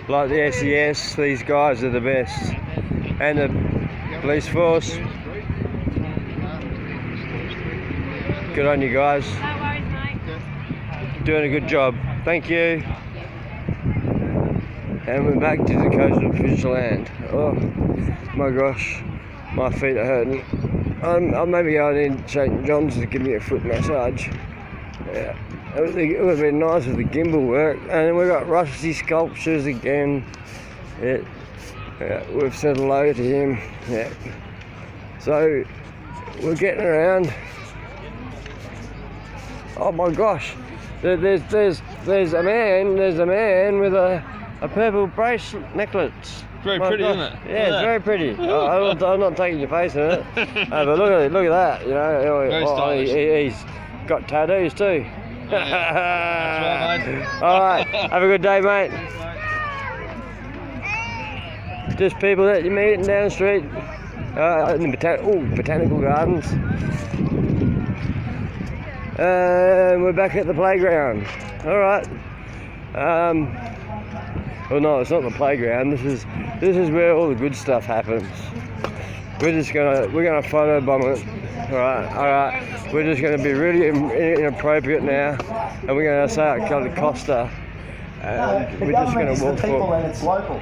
like the SES, these guys are the best. And the police force. Good on you guys. No worries, mate. Doing a good job. Thank you. And we're back to the coastal Queensland. Oh my gosh, my feet are hurting. I'm maybe going in St John's to give me a foot massage. Yeah, it would have been nice if the gimbal worked. And then we've got Rusty Sculptures again. Yeah, we've said hello to him. Yeah. So we're getting around. Oh my gosh, there's a man with a purple bracelet necklace. Very pretty, isn't it? Yeah, it's very pretty. I'm not taking your face in it. But look at that. You know, Very stylish. He's got tattoos too. That's right, mate. All right, have a good day, mate. Just people that you meet down the street in the botanical gardens. And we're back at the playground. All right. Well, no, it's not the playground. This is where all the good stuff happens. We're gonna photobomb it. All right. We're just gonna be really inappropriate now, and we're gonna say our Costa. The We're just government gonna is the walk people forward. and it's local.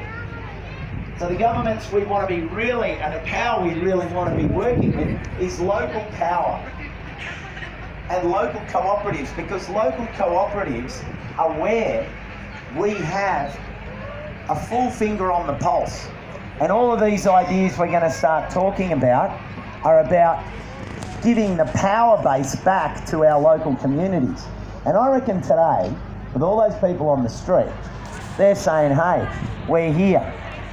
So the governments we want to be really, and the power we really want to be working with is local power and local cooperatives, because local cooperatives are where we have a full finger on the pulse. And all of these ideas we're going to start talking about are about giving the power base back to our local communities. And I reckon today, with all those people on the street, they're saying, hey, we're here.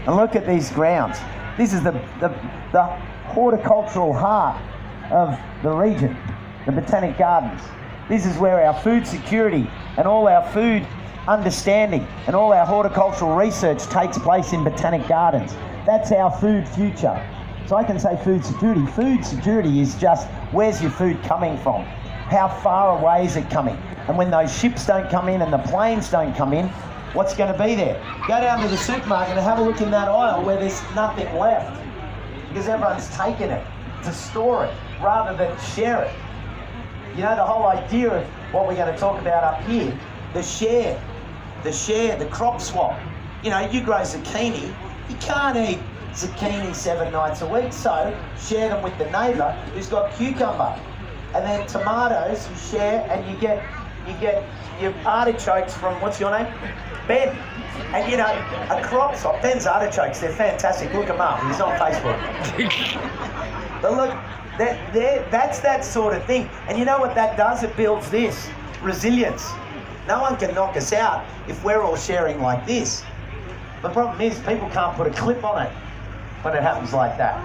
And look at these grounds. This is the horticultural heart of the region, the Botanic Gardens. This is where our food security and all our food understanding and all our horticultural research takes place in Botanic Gardens. That's our food future. So I can say food security. Food security is just, where's your food coming from? How far away is it coming? And when those ships don't come in and the planes don't come in, what's going to be there? Go down to the supermarket and have a look in that aisle where there's nothing left, because everyone's taken it to store it rather than share it. You know, the whole idea of what we're going to talk about up here, the crop swap. You know, you grow zucchini, you can't eat zucchini 7 nights a week, so share them with the neighbour who's got cucumber. And then tomatoes you share, and you get your artichokes from, what's your name? Ben. And you know, a crop swap. Ben's artichokes, they're fantastic. Look him up, he's on Facebook. But look, that's that sort of thing. And you know what that does? It builds this resilience. No one can knock us out if we're all sharing like this. The problem is people can't put a clip on it when it happens like that.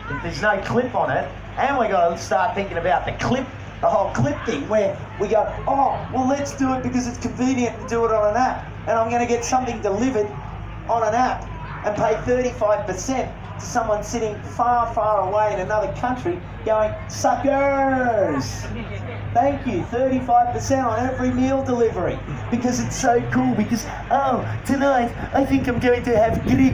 If there's no clip on it, and we got to start thinking about the whole clip thing, where we go, oh, well, let's do it because it's convenient to do it on an app. And I'm going to get something delivered on an app and pay 35% to someone sitting far, far away in another country going, suckers! Thank you, 35% on every meal delivery, because it's so cool, because, oh, tonight I think I'm going to have Greek.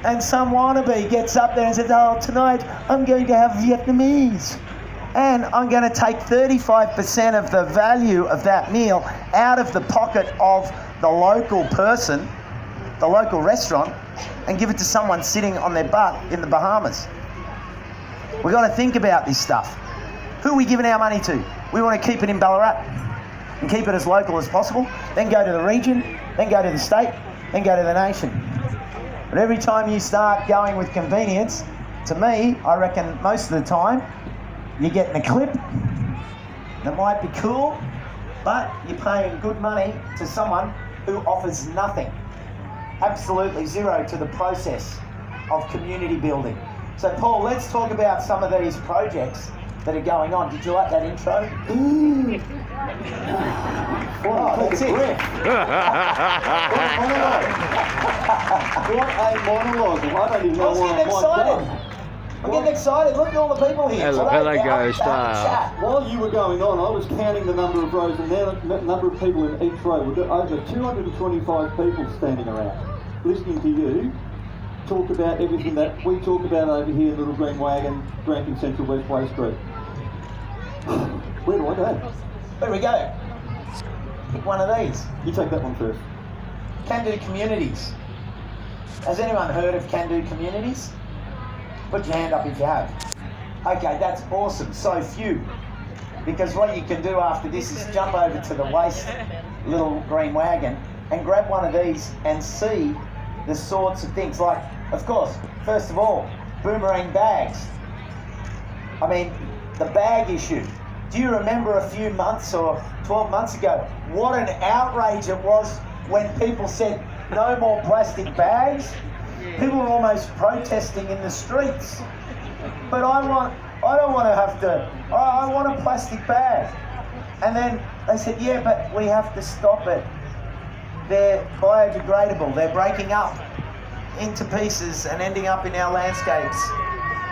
And some wannabe gets up there and says, oh, tonight I'm going to have Vietnamese. And I'm going to take 35% of the value of that meal out of the pocket of the local person, the local restaurant, and give it to someone sitting on their butt in the Bahamas. We've got to think about this stuff. Who are we giving our money to? We want to keep it in Ballarat and keep it as local as possible, then go to the region, then go to the state, then go to the nation. But every time you start going with convenience, to me, I reckon most of the time, you're getting a clip that might be cool, but you're paying good money to someone who offers nothing, absolutely zero to the process of community building. So Paul, let's talk about some of these projects that are going on. Did you like that intro? Oh, that's it. What a monologue. I don't even know I was what getting I want excited. done. I'm getting excited. Look at all the people here. Hello, Today, hello, they're guys. up, chat. While you were going on, I was counting the number of rows and the number of people in each row. We've got over 225 people standing around, listening to you talk about everything that we talk about over here in Little Green Wagon, Grampian Central, West Way Street. Where do I go? Where do we go? Pick one of these. You take that one first. Can-do communities. Has anyone heard of can-do communities? Put your hand up if you have. Okay, that's awesome. So few. Because what you can do after this is jump over to the waste Little Green Wagon and grab one of these and see the sorts of things. Like, of course, first of all, boomerang bags. I mean, the bag issue. Do you remember a few months or 12 months ago what an outrage it was when people said no more plastic bags? People were almost protesting in the streets. But I don't want to have to, I want a plastic bag. And then they said, yeah, but we have to stop it. They're biodegradable. They're breaking up into pieces and ending up in our landscapes.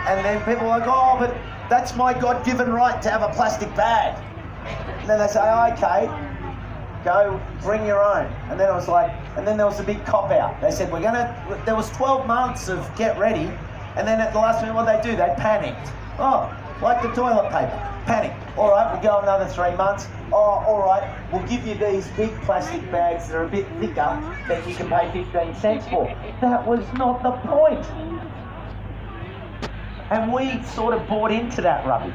And then people are like, oh, but that's my God-given right to have a plastic bag. And then they say, oh, okay, go bring your own. And then it was like, and then there was a big cop-out. They said, there was 12 months of get ready, and then at the last minute, what they do? They panicked. Oh, like the toilet paper, panic. All right, we'll go another 3 months. Oh, all right, we'll give you these big plastic bags that are a bit thicker that you can pay 15 cents for. That was not the point. And we sort of bought into that rubbish.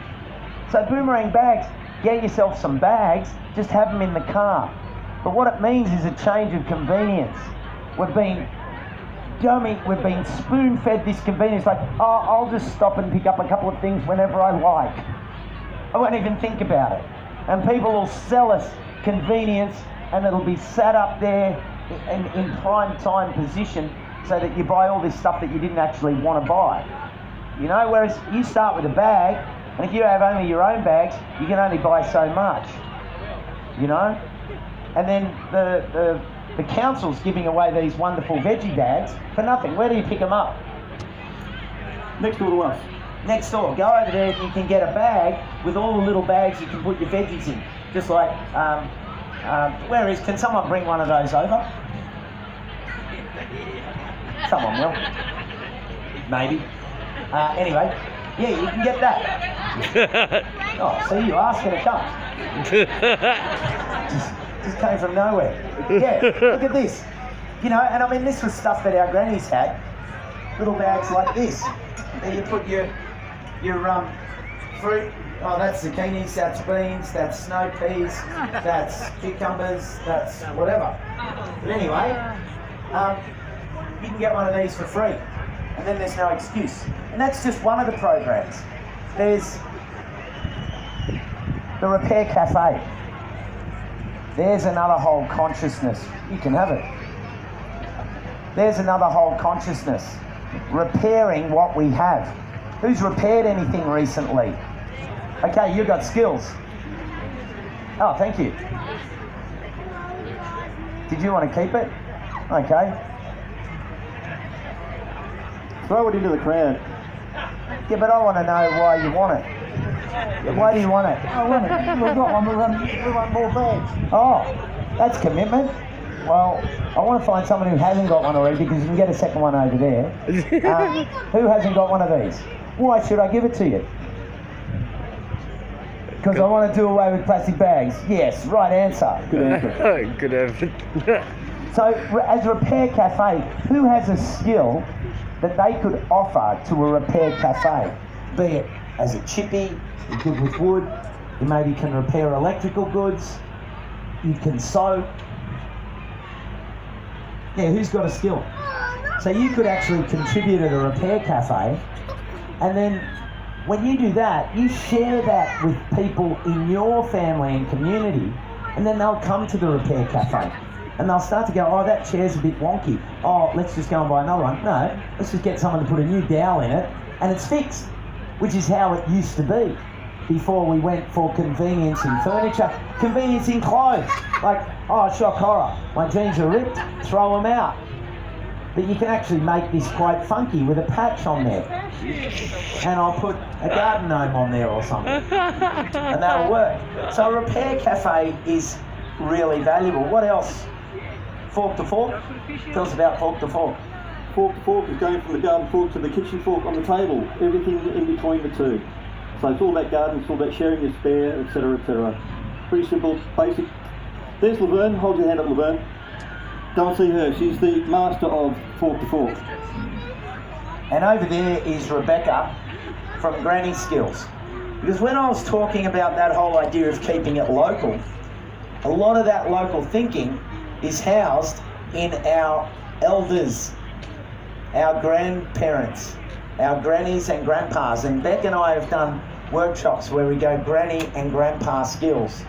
So boomerang bags, get yourself some bags, just have them in the car. But what it means is a change of convenience. We've been spoon-fed this convenience, like, oh, I'll just stop and pick up a couple of things whenever I like. I won't even think about it. And people will sell us convenience, and it'll be sat up there in prime time position so that you buy all this stuff that you didn't actually want to buy. You know, whereas you start with a bag, and if you have only your own bags, you can only buy so much. You know? And then the council's giving away these wonderful veggie bags for nothing. Where do you pick them up? Next door to us. Next door. Go over there and you can get a bag with all the little bags you can put your veggies in. Just like, can someone bring one of those over? Someone will. Maybe. Anyway, yeah, you can get that. Oh, see, you ask and it comes. Just came from nowhere. Yeah, look at this. You know, and I mean, this was stuff that our grannies had. Little bags like this. There you put your fruit. Oh, that's zucchinis, that's beans, that's snow peas, that's cucumbers, that's whatever. But anyway, you can get one of these for free. And then there's no excuse. And that's just one of the programs. There's the Repair Cafe. There's another whole consciousness. You can have it. There's another whole consciousness. Repairing what we have. Who's repaired anything recently? Okay, you've got skills. Oh, thank you. Did you want to keep it? Okay. Throw it into the crowd. Yeah, but I want to know why you want it. Why do you want it? I want it. We've got one. We want more bags. Oh, that's commitment. Well, I want to find someone who hasn't got one already, because you can get a second one over there. Who hasn't got one of these? Why should I give it to you? Because I want to do away with plastic bags. Yes, right answer. Good answer. Good effort. So, as a Repair Cafe, who has a skill that they could offer to a repair cafe? Be it as a chippy, you're good with wood, you maybe can repair electrical goods, you can sew. Yeah, who's got a skill? So you could actually contribute at a repair cafe, and then when you do that, you share that with people in your family and community, and then they'll come to the repair cafe. And they'll start to go, oh, that chair's a bit wonky. Oh, let's just go and buy another one. No, let's just get someone to put a new dowel in it, and it's fixed, which is how it used to be before we went for convenience in furniture, convenience in clothes. Like, oh, shock horror, my jeans are ripped, throw them out. But you can actually make this quite funky with a patch on there. And I'll put a garden gnome on there or something. And that'll work. So a repair cafe is really valuable. What else? Fork to fork? Tell us about fork to fork. Fork to fork is going from the garden fork to the kitchen fork on the table. Everything in between the two. So it's all about garden, it's all about sharing your spare, etc., etc. Pretty simple, basic. There's Laverne. Hold your hand up, Laverne. Go and see her. She's the master of fork to fork. And over there is Rebecca from Granny Skills. Because when I was talking about that whole idea of keeping it local, a lot of that local thinking is housed in our elders, our grandparents, our grannies and grandpas. And Beck and I have done workshops where we go granny and grandpa skills.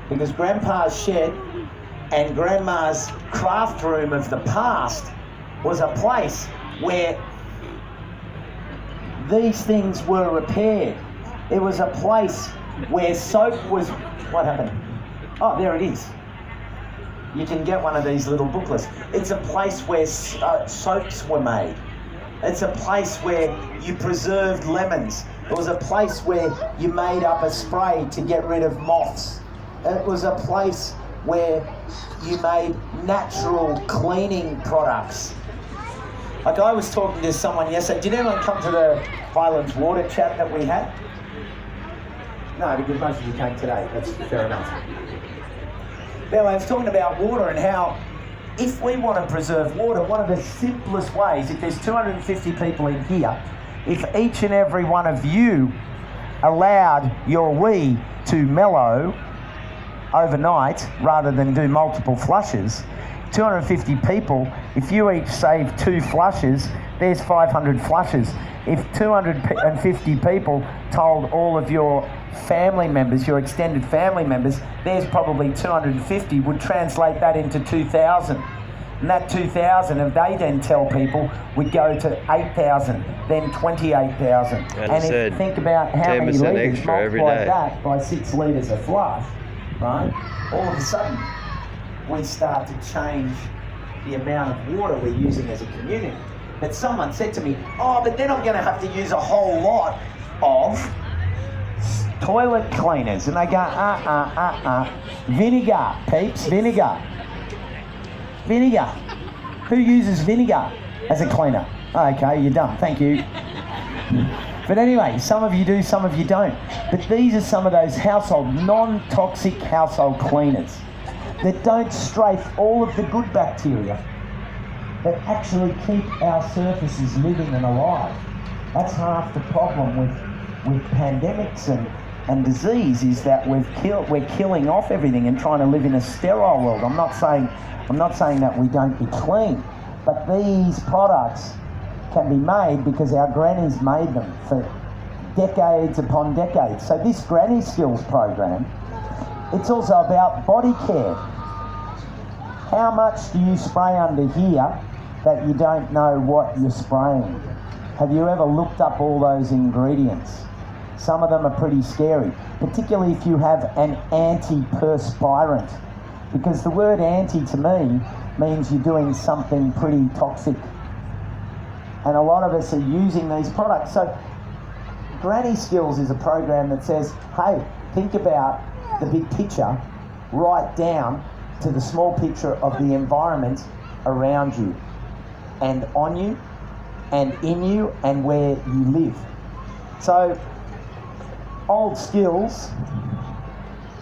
Because grandpa's shed and grandma's craft room of the past was a place where these things were repaired. It was a place where soap was... What happened? Oh, there it is. You can get one of these little booklets. It's a place where soaps were made. It's a place where you preserved lemons. It was a place where you made up a spray to get rid of moths. It was a place where you made natural cleaning products. Like I was talking to someone yesterday. Did anyone come to the Highlands water chat that we had? No, because most of you came today. That's fair enough. Now, I was talking about water and how if we want to preserve water, one of the simplest ways, if there's 250 people in here, if each and every one of you allowed your wee to mellow overnight rather than do multiple flushes, 250 people, if you each save 2 flushes, there's 500 flushes. If 250 people told all of your family members, your extended family members, there's probably 250, would translate that into 2,000. And that 2,000, if they then tell people, would go to 8,000, then 28,000. And if you think about how many litres, multiply that by 6 litres a flush, right? All of a sudden, we start to change the amount of water we're using as a community. But someone said to me, oh, but then I'm going to have to use a whole lot of toilet cleaners. And I go, vinegar, peeps, vinegar. Vinegar. Who uses vinegar as a cleaner? Okay, you're done, thank you. But anyway, some of you do, some of you don't. But these are some of those household, non-toxic household cleaners that don't strafe all of the good bacteria that actually keep our surfaces living and alive. That's half the problem with pandemics and disease, is that we're killing off everything and trying to live in a sterile world. I'm not saying that we don't be clean, but these products can be made because our grannies made them for decades upon decades. So this Granny Skills program, it's also about body care. How much do you spray under here that you don't know what you're spraying? Have you ever looked up all those ingredients? Some of them are pretty scary, particularly if you have an antiperspirant, because the word anti to me means you're doing something pretty toxic. And a lot of us are using these products. So Granny Skills is a program that says, hey, think about the big picture, right down to the small picture of the environment around you and on you and in you and where you live. So old skills,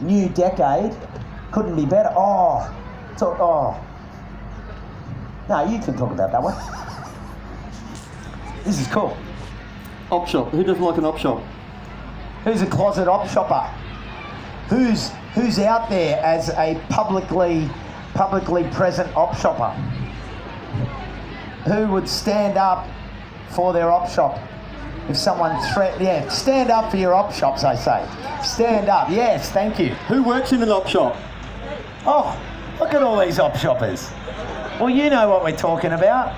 new decade, couldn't be better. No, you can talk about that one. This is cool. Op shop. Who doesn't like an op shop? Who's a closet op shopper? Who's out there as a publicly present op shopper? Who would stand up for their op shop? If someone stand up for your op shops, I say. Stand up, yes, thank you. Who works in an op shop? Oh, look at all these op shoppers. Well, you know what we're talking about.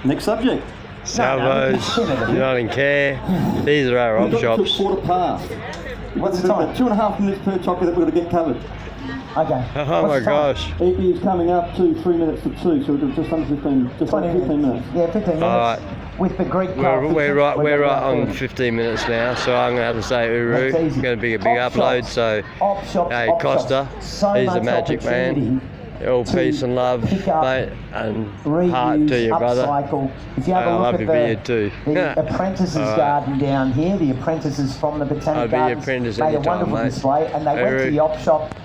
Next subject. Salvos, United Care. These are our op shops. We've got to 1/4 past. What's the time? 2.5 minutes per topic that we're going to get covered. Okay. Oh my What's the time? gosh. He's coming up to 3 minutes to 2, so we'll do just under 15, just 20 under 15 minutes. Yeah, 15 minutes. Alright. With the Greek We're right coefficient, on 15 minutes now, so I'm going to have to say Uru. That's It's easy. going to be a big Op upload, shops. so Op shops, hey, op Costa, shops. So he's a much magic man. opportunity All to peace and love, pick up, mate, and reuse, heart to you, brother. upcycle. If you have I a love look your at beard too. the apprentices Alright. garden down here, the apprentices from the I'll Botanic be your Gardens apprentice made a anytime, wonderful mate. display, and they went Uru. to the op shop